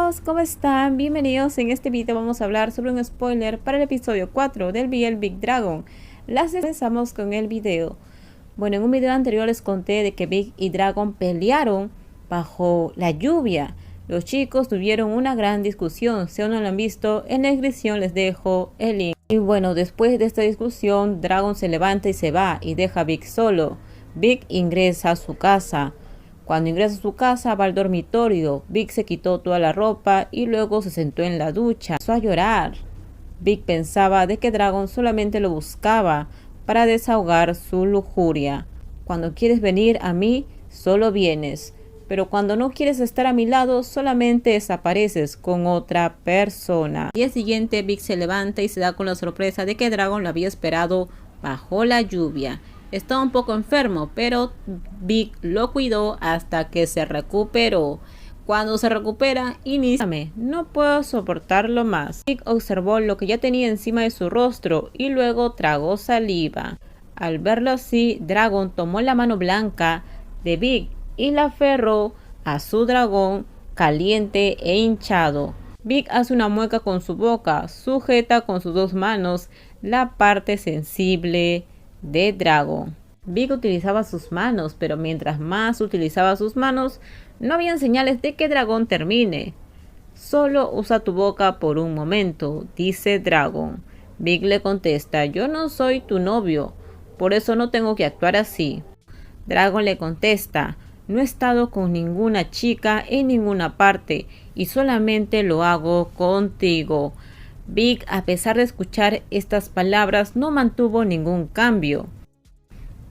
Chicos, ¿cómo están? Bienvenidos. En este video vamos a hablar sobre un spoiler para el episodio 4 del BL Big Dragon. Comenzamos con el video. Bueno, en un video anterior les conté de que Big y Dragon pelearon bajo la lluvia. Los chicos tuvieron una gran discusión. Si aún no lo han visto, en la descripción les dejo el link. Y bueno, después de esta discusión, Dragon se levanta y se va y deja a Big solo. Big ingresa a su casa. Cuando ingresa a su casa va al dormitorio. Big se quitó toda la ropa y luego se sentó en la ducha. Empezó a llorar. Big pensaba de que Dragon solamente lo buscaba para desahogar su lujuria. Cuando quieres venir a mí, solo vienes. Pero cuando no quieres estar a mi lado, solamente desapareces con otra persona. Al día siguiente, Big se levanta y se da con la sorpresa de que Dragon lo había esperado bajo la lluvia. Estaba un poco enfermo, pero Big lo cuidó hasta que se recuperó. Cuando se recupera, inicia: no puedo soportarlo más. Big observó lo que ya tenía encima de su rostro y luego tragó saliva. Al verlo así, Dragon tomó la mano blanca de Big y la aferró a su dragón caliente e hinchado. Big hace una mueca con su boca, sujeta con sus dos manos la parte sensible de Dragon. Big utilizaba sus manos, pero mientras más utilizaba sus manos, no habían señales de que Dragon termine. Solo usa tu boca por un momento, dice Dragon. Big le contesta: yo no soy tu novio, por eso no tengo que actuar así. Dragon le contesta: no he estado con ninguna chica en ninguna parte y solamente lo hago contigo. Big, a pesar de escuchar estas palabras, no mantuvo ningún cambio.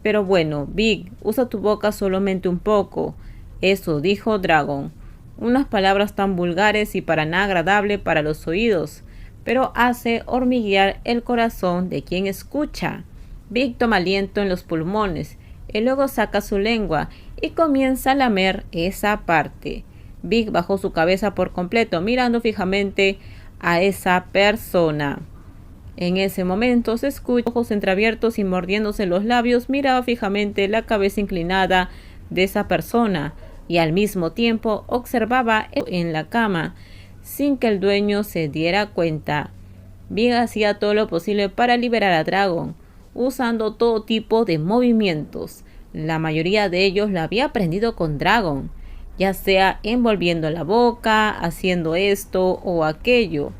Pero bueno, Big, usa tu boca solamente un poco. Eso dijo Dragon. Unas palabras tan vulgares y para nada agradable para los oídos, pero hace hormiguear el corazón de quien escucha. Big toma aliento en los pulmones y luego saca su lengua y comienza a lamer esa parte. Big bajó su cabeza por completo, mirando fijamente a esa persona. En ese momento se escucha ojos entreabiertos y mordiéndose los labios, miraba fijamente la cabeza inclinada de esa persona y al mismo tiempo observaba en la cama sin que el dueño se diera cuenta. Big hacía todo lo posible para liberar a Dragon, usando todo tipo de movimientos. La mayoría de ellos la había aprendido con Dragon, ya sea envolviendo la boca, haciendo esto o aquello.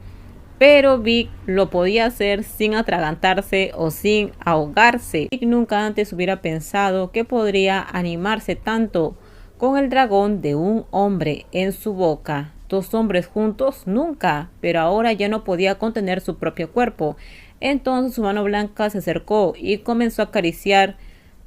Pero Big lo podía hacer sin atragantarse o sin ahogarse. Big nunca antes hubiera pensado que podría animarse tanto con el dragón de un hombre en su boca. Dos hombres juntos, nunca, pero ahora ya no podía contener su propio cuerpo. Entonces su mano blanca se acercó y comenzó a acariciar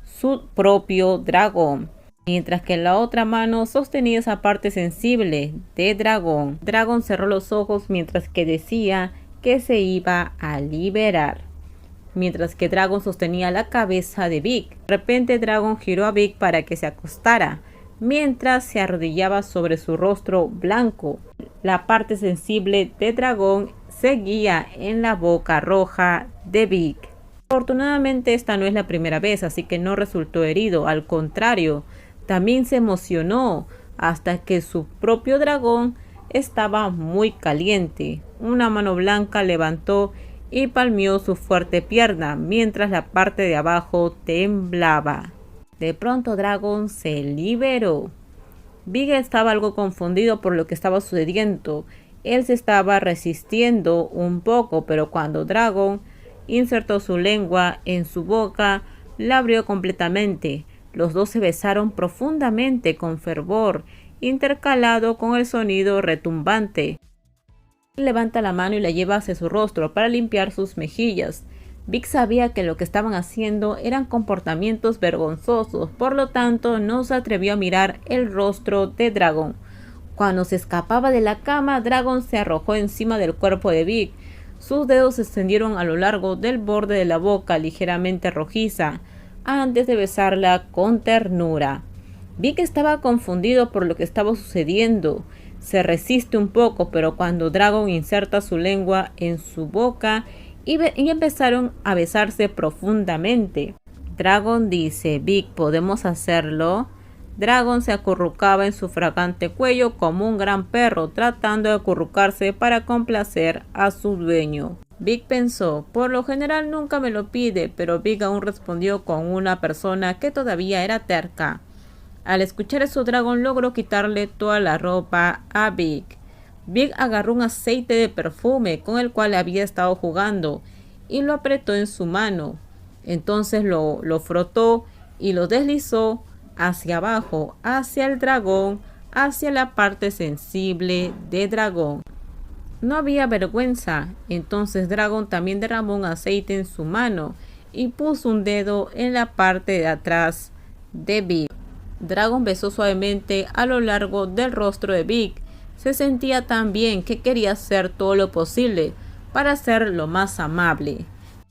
su propio dragón, mientras que la otra mano sostenía esa parte sensible de Dragon. Dragon cerró los ojos mientras que decía que se iba a liberar, mientras que Dragon sostenía la cabeza de Big. De repente Dragon giró a Big para que se acostara, mientras se arrodillaba sobre su rostro blanco. La parte sensible de Dragon seguía en la boca roja de Big. Afortunadamente esta no es la primera vez, así que no resultó herido, al contrario, también se emocionó hasta que su propio dragón estaba muy caliente. Una mano blanca levantó y palmeó su fuerte pierna, mientras la parte de abajo temblaba. De pronto Dragon se liberó. Big estaba algo confundido por lo que estaba sucediendo. Él se estaba resistiendo un poco, pero cuando Dragon insertó su lengua en su boca, la abrió completamente. Los dos se besaron profundamente con fervor, intercalado con el sonido retumbante. Levanta la mano y la lleva hacia su rostro para limpiar sus mejillas. Big sabía que lo que estaban haciendo eran comportamientos vergonzosos, por lo tanto no se atrevió a mirar el rostro de Dragon. Cuando se escapaba de la cama, Dragon se arrojó encima del cuerpo de Big. Sus dedos se extendieron a lo largo del borde de la boca ligeramente rojiza, antes de besarla con ternura. Big estaba confundido por lo que estaba sucediendo. Se resiste un poco, pero cuando Dragon inserta su lengua en su boca y empezaron a besarse profundamente. Dragon dice: Big, ¿podemos hacerlo? Dragon se acurrucaba en su fragante cuello como un gran perro, tratando de acurrucarse para complacer a su dueño. Big pensó, por lo general nunca me lo pide, pero Big aún respondió con una persona que todavía era terca. Al escuchar eso, Dragon logró quitarle toda la ropa a Big. Big agarró un aceite de perfume con el cual había estado jugando y lo apretó en su mano. Entonces lo frotó y lo deslizó hacia abajo, hacia el dragón, hacia la parte sensible de Dragón. No había vergüenza, entonces Dragon también derramó un aceite en su mano y puso un dedo en la parte de atrás de Big. Dragon besó suavemente a lo largo del rostro de Big. Se sentía tan bien que quería hacer todo lo posible para ser lo más amable.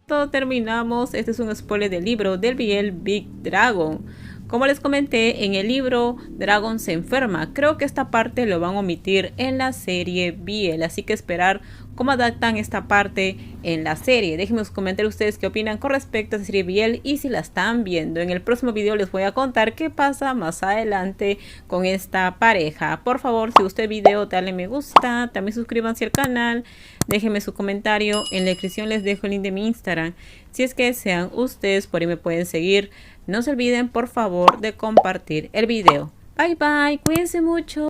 Todo terminamos. Este es un spoiler del libro del BL Big Dragon. Como les comenté, en el libro Dragon se enferma. Creo que esta parte lo van a omitir en la serie BL, así que esperar cómo adaptan esta parte en la serie. Déjenme comentar ustedes qué opinan con respecto a la serie BL y si la están viendo. En el próximo video les voy a contar qué pasa más adelante con esta pareja. Por favor, si gustó el video, dale me gusta, también suscríbanse al canal, déjenme su comentario. En la descripción les dejo el link de mi Instagram. Si es que desean ustedes, por ahí me pueden seguir. No se olviden, por favor, de compartir el video. Bye bye, cuídense mucho.